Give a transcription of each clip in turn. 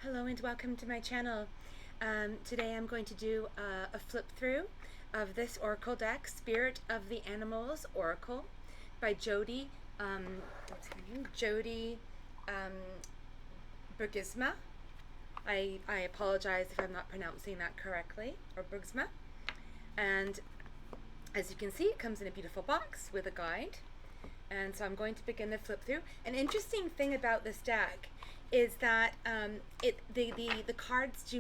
Hello and welcome to my channel. Today I'm going to do a flip through of this oracle deck, Spirit of the Animals Oracle by Jody, what's her name? Jody Bergsma. I apologize if I'm not pronouncing that correctly, or Bergsma. And as you can see, it comes in a beautiful box with a guide. And so I'm going to begin the flip through. An interesting thing about this deck is that the cards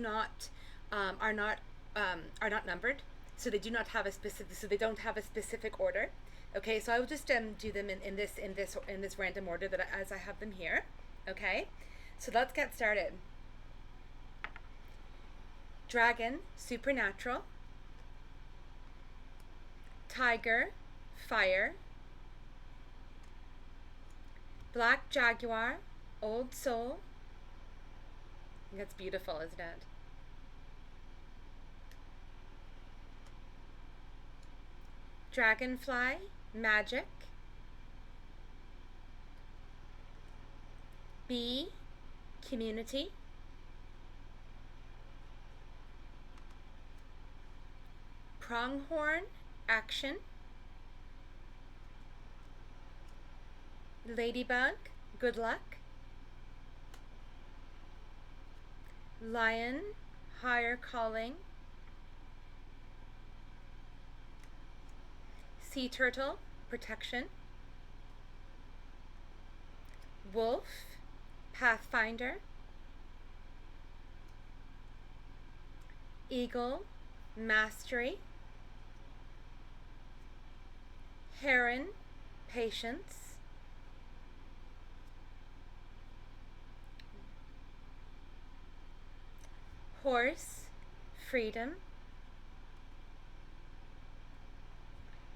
are not numbered, so they do not have a specific, so they don't have a specific order. Okay, so I will just do them in this random order as I have them here. Okay, so let's get started. Dragon, supernatural. Tiger, fire. Black jaguar, old soul. That's beautiful, isn't it? Dragonfly, magic. Bee, community. Pronghorn, action. Ladybug, good luck. Lion, higher calling. Sea turtle, protection. Wolf, pathfinder. Eagle, mastery. Heron, patience. Horse, freedom.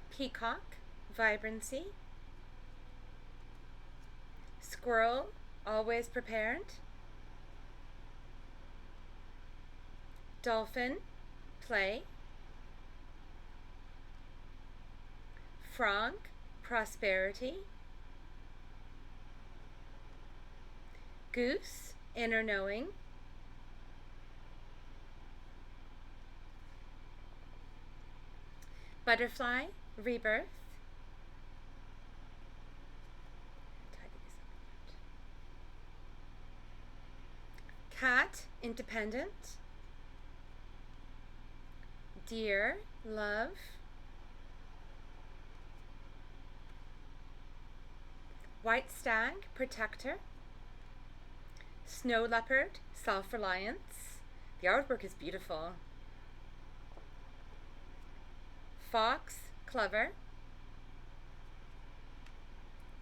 Peacock, vibrancy. Squirrel, always prepared. Dolphin, play. Frog, prosperity. Goose, inner knowing. Butterfly, rebirth. Cat, independent. Deer, love. White stag, protector. Snow leopard, self-reliance. The artwork is beautiful. Fox, clever.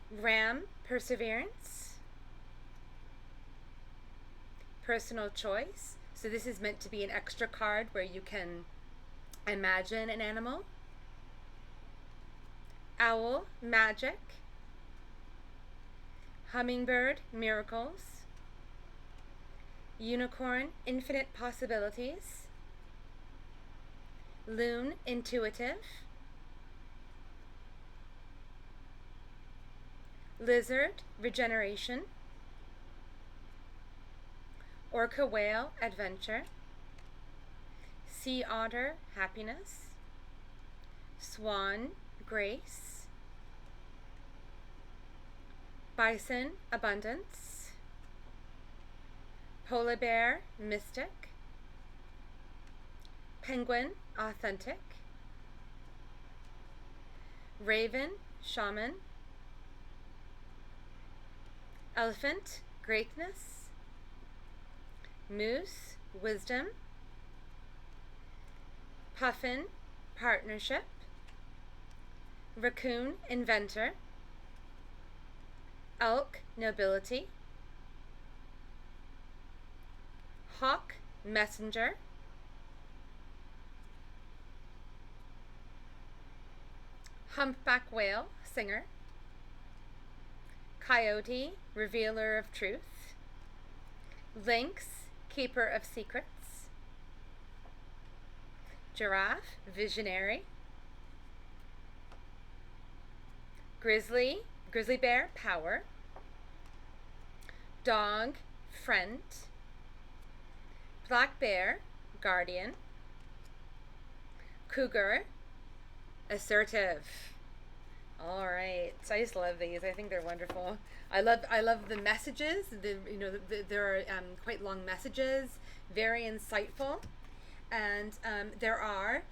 Ram, perseverance. Personal choice. So this is meant to be an extra card where you can imagine an animal. Owl, magic. Hummingbird, miracles. Unicorn, infinite possibilities. Loon, intuitive. Lizard, regeneration. Orca whale, adventure. Sea otter, happiness. Swan, grace. Bison, abundance. Polar bear, mystic. Penguin, authentic. Raven, shaman. Elephant, greatness. Moose, wisdom. Puffin, partnership. Raccoon, inventor. Elk, nobility. Hawk, messenger. Humpback whale, singer. Coyote, revealer of truth. Lynx, keeper of secrets. Giraffe, visionary. Grizzly bear, power. Dog, friend. black bear, guardian, cougar, assertive. All right, so I just love these. I think they're wonderful. I love the messages. There are quite long messages, very insightful, and there are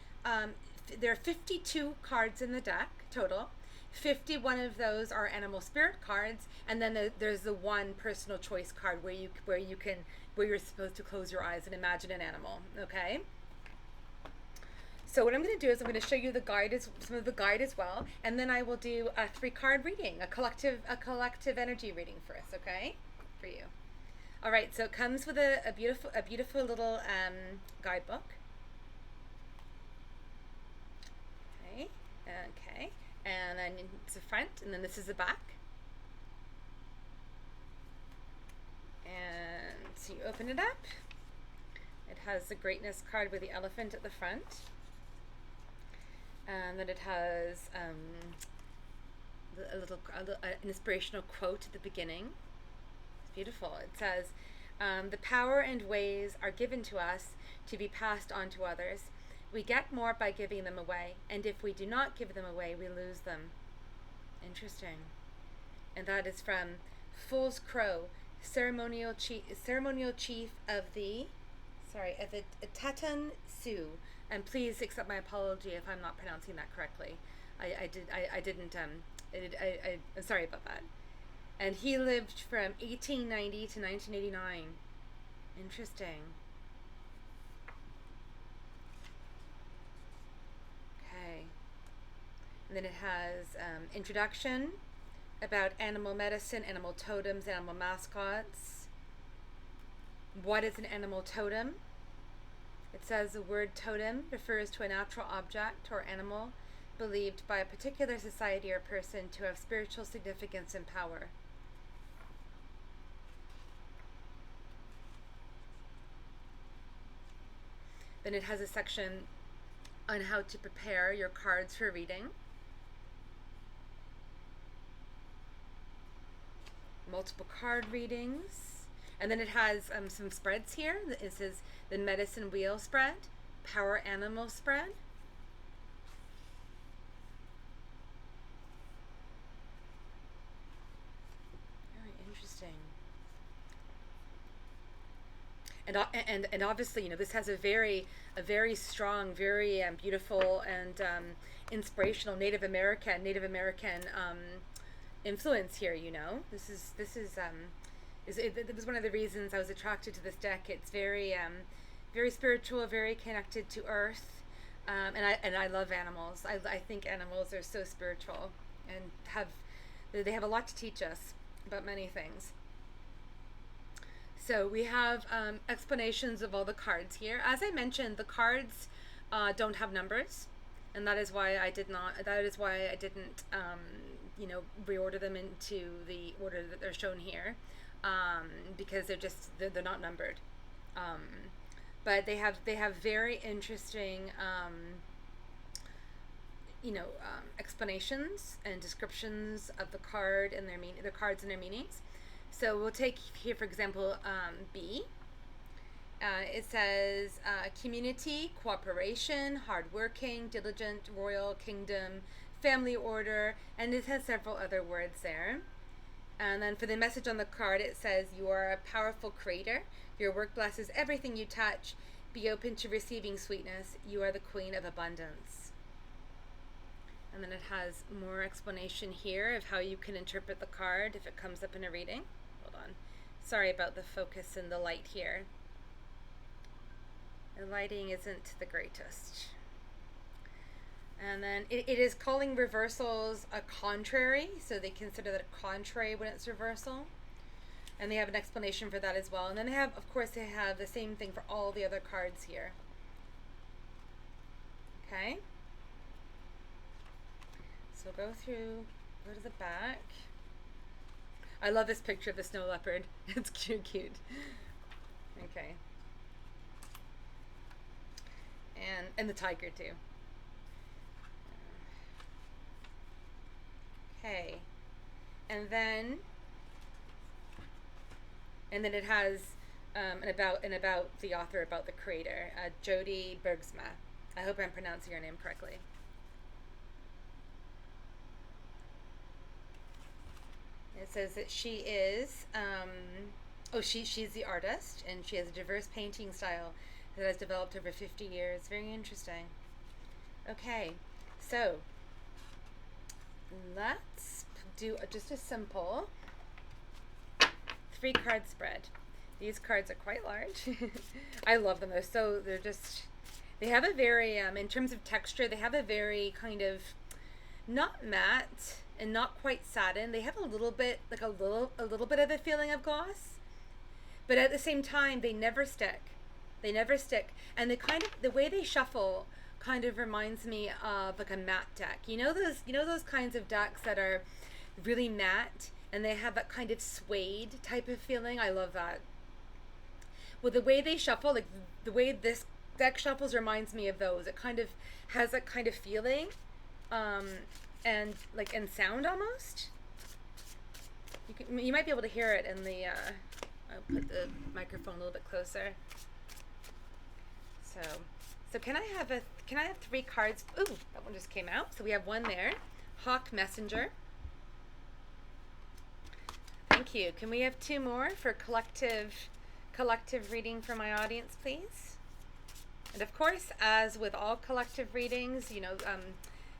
52 cards in the deck total. 51 of those are animal spirit cards, and then there's the one personal choice card where you're supposed to close your eyes and imagine an animal. Okay. So what I'm going to do is I'm going to show you some of the guide as well, and then I will do a 3-card reading, a collective energy reading for us. Okay, for you. All right. So it comes with a beautiful little guidebook. Okay. Okay. And then it's the front, and then this is the back. And so you open it up. It has the greatness card with the elephant at the front. And then it has an inspirational quote at the beginning. It's beautiful. It says, the power and ways are given to us to be passed on to others. We get more by giving them away, and if we do not give them away, we lose them. Interesting. And that is from Fool's Crow, ceremonial chief of the Teton Sioux. And please accept my apology if I'm not pronouncing that correctly. I'm sorry about that. And he lived from 1890 to 1989. Interesting. Okay. And then it has introduction about animal medicine, animal totems, animal mascots. What is an animal totem? It says the word totem refers to a natural object or animal believed by a particular society or person to have spiritual significance and power. Then it has a section on how to prepare your cards for reading. Multiple card readings. And then it has some spreads here. It says the medicine wheel spread, power animal spread. Very interesting. And obviously, this has a very strong, very beautiful and inspirational Native American influence here. This was one of the reasons I was attracted to this deck. It's very spiritual, very connected to earth, and I love animals. I think animals are so spiritual and they have a lot to teach us about many things. So we have explanations of all the cards here. As I mentioned, the cards don't have numbers, and that is why I didn't reorder them into the order that they're shown here. Because they're not numbered, but they have very interesting explanations and descriptions of the card and their cards and their meanings. So we'll take here, for example, B. It says community, cooperation, hardworking, diligent, royal, kingdom, family order, and it has several other words there. And then for the message on the card, it says, you are a powerful creator. Your work blesses everything you touch. Be open to receiving sweetness. You are the queen of abundance. And then it has more explanation here of how you can interpret the card if it comes up in a reading. Hold on. Sorry about the focus and the light here. The lighting isn't the greatest. And then it is calling reversals a contrary, so they consider that a contrary when it's reversal. And they have an explanation for that as well. And then they have the same thing for all the other cards here. Okay. So go to the back. I love this picture of the snow leopard. It's cute. Okay. And the tiger too. Okay, and then it has and about the author, about the creator, Jody Bergsma. I hope I'm pronouncing your name correctly. It says that she is, she's the artist, and she has a diverse painting style that has developed over 50 years. Very interesting. Okay, so let's do just a simple 3-card spread. These cards are quite large. I love them. They have a very, in terms of texture, they have a very kind of, not matte and not quite satin. They have a little bit, like a little bit of a feeling of gloss, but at the same time, they never stick. They never stick. And the way they shuffle kind of reminds me of like a matte deck. You know those kinds of decks that are really matte and they have that kind of suede type of feeling? I love that. Well, the way they shuffle, like the way this deck shuffles reminds me of those. It kind of has that kind of feeling, and sound almost. You might be able to hear it in the, I'll put the microphone a little bit closer. So can I have 3 cards? Ooh, that one just came out. So we have one there. Hawk Messenger. Thank you. Can we have 2 more for collective reading for my audience, please? And of course, as with all collective readings,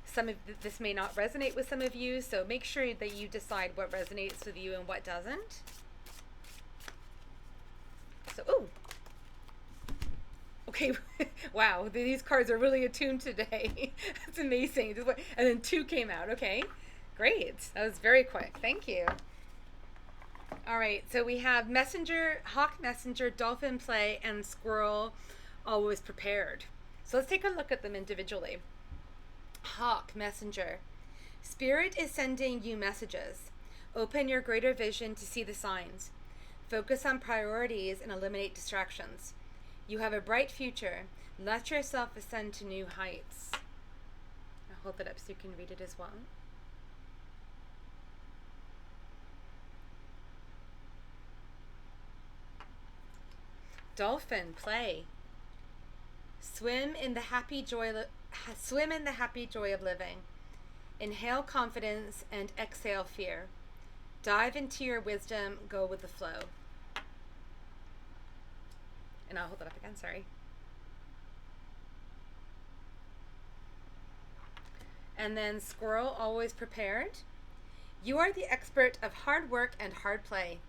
some of this may not resonate with some of you, so make sure that you decide what resonates with you and what doesn't. So, ooh. Okay, wow, these cards are really attuned today. That's amazing. And then 2 came out. Okay, great. That was very quick. Thank you. All right, so we have Messenger, Hawk Messenger, Dolphin Play, and Squirrel Always Prepared. So let's take a look at them individually. Hawk Messenger. Spirit is sending you messages. Open your greater vision to see the signs. Focus on priorities and eliminate distractions. You have a bright future. Let yourself ascend to new heights. I'll hold it up so you can read it as well. Dolphin Play. Swim in the happy joy of living. Inhale confidence and exhale fear. Dive into your wisdom, go with the flow. And I'll hold it up again, sorry. And then Squirrel Always Prepared. You are the expert of hard work and hard play.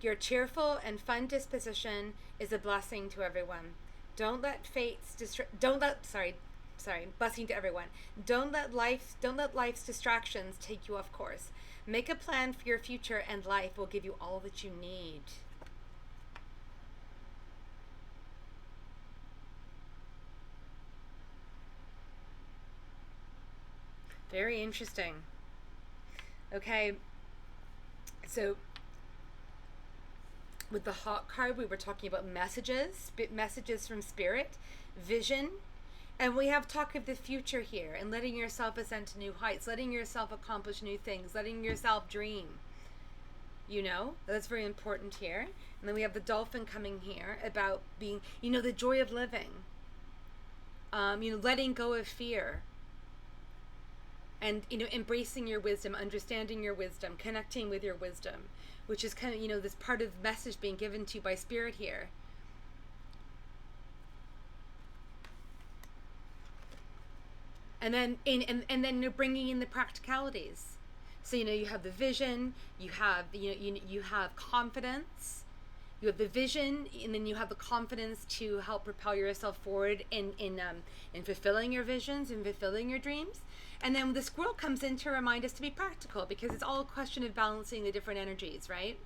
Your cheerful and fun disposition is a blessing to everyone. Blessing to everyone. Don't let life's distractions take you off course. Make a plan for your future and life will give you all that you need. Very interesting. Okay, so with the Hawk card, we were talking about messages from Spirit, vision, and we have talk of the future here and letting yourself ascend to new heights, letting yourself accomplish new things, letting yourself dream. That's very important here. And then we have the Dolphin coming here about being, the joy of living, letting go of fear. And, embracing your wisdom, understanding your wisdom, connecting with your wisdom, which is kind of, this part of the message being given to you by Spirit here. And then, and then you're bringing in the practicalities. So, you have the vision, you have, you have confidence, you have the vision, and then you have the confidence to help propel yourself forward in fulfilling your visions and fulfilling your dreams. And then the squirrel comes in to remind us to be practical, because it's all a question of balancing the different energies, right?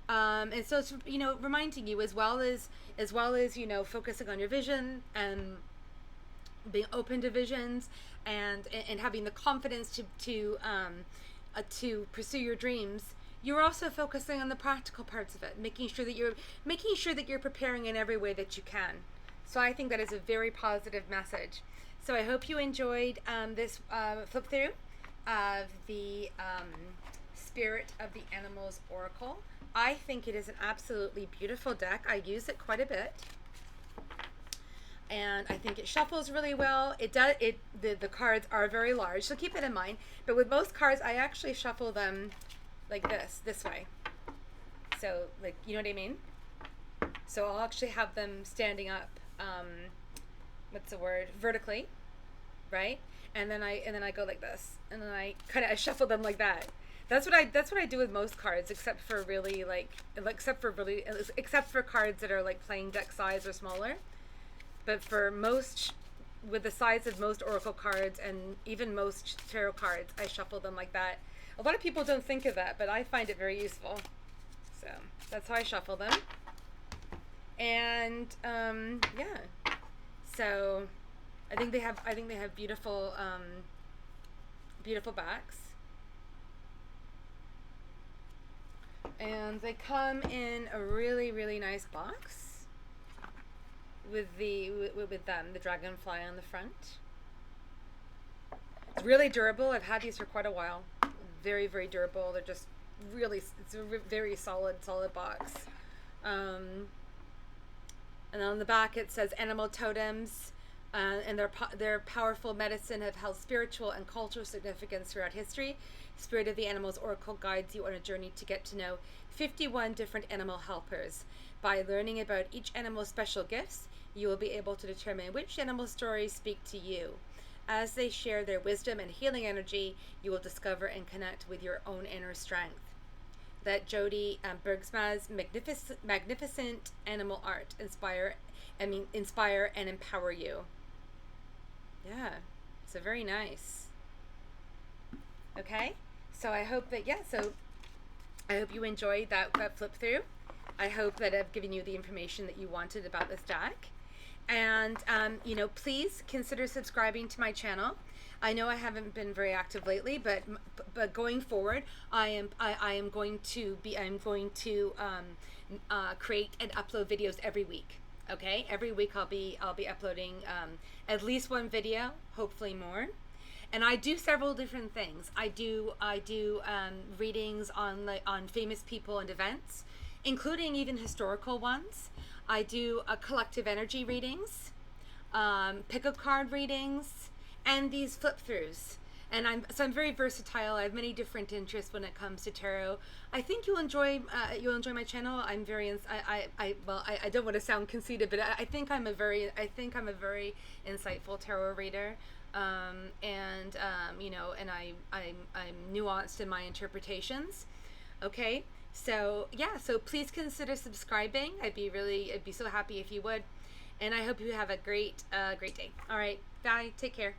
And so it's, reminding you as well as focusing on your vision and being open to visions and having the confidence to pursue your dreams. You're also focusing on the practical parts of it, making sure that you're preparing in every way that you can. So I think that is a very positive message. So I hope you enjoyed this flip through of the Spirit of the Animals Oracle I think it is an absolutely beautiful deck. I use it quite a bit, and I think it shuffles really well. It does it. The cards are very large, so keep it in mind. But with most cards, I actually shuffle them like this way. So, like, you know what I mean? So I'll actually have them standing up. What's the word? Vertically, right? And then I go like this, and then I shuffle them like that. That's what I do with most cards, except for cards that are like playing deck size or smaller. But for most, with the size of most oracle cards and even most tarot cards, I shuffle them like that. A lot of people don't think of that, but I find it very useful. So that's how I shuffle them. And yeah. So I think they have beautiful beautiful backs. And they come in a really, really nice box with the dragonfly on the front. It's really durable. I've had these for quite a while. Very, very durable. They're just really, it's a very solid box. And on the back it says animal totems, and their powerful medicine have held spiritual and cultural significance throughout history. Spirit of the Animals Oracle guides you on a journey to get to know 51 different animal helpers. By learning about each animal's special gifts, you will be able to determine which animal stories speak to you. As they share their wisdom and healing energy, you will discover and connect with your own inner strength. Let Jody Bergsma's magnificent animal art inspire and empower you. Yeah, so very nice. Okay, so I hope that, I hope you enjoyed that flip through. I hope that I've given you the information that you wanted about this deck. And, please consider subscribing to my channel. I know I haven't been very active lately, but going forward, I'm going to create and upload videos every week. Okay, every week I'll be uploading at least one video, hopefully more. And I do several different things. I do readings on famous people and events, including even historical ones. I do collective energy readings, pick a card readings, and these flip throughs. And I'm very versatile. I have many different interests when it comes to tarot. I think you'll enjoy my channel. I'm very I don't want to sound conceited, but I think I'm a very insightful tarot reader. And I'm nuanced in my interpretations. Okay, so yeah, so please consider subscribing. I'd be so happy if you would, and I hope you have a great day. All right, bye. Take care.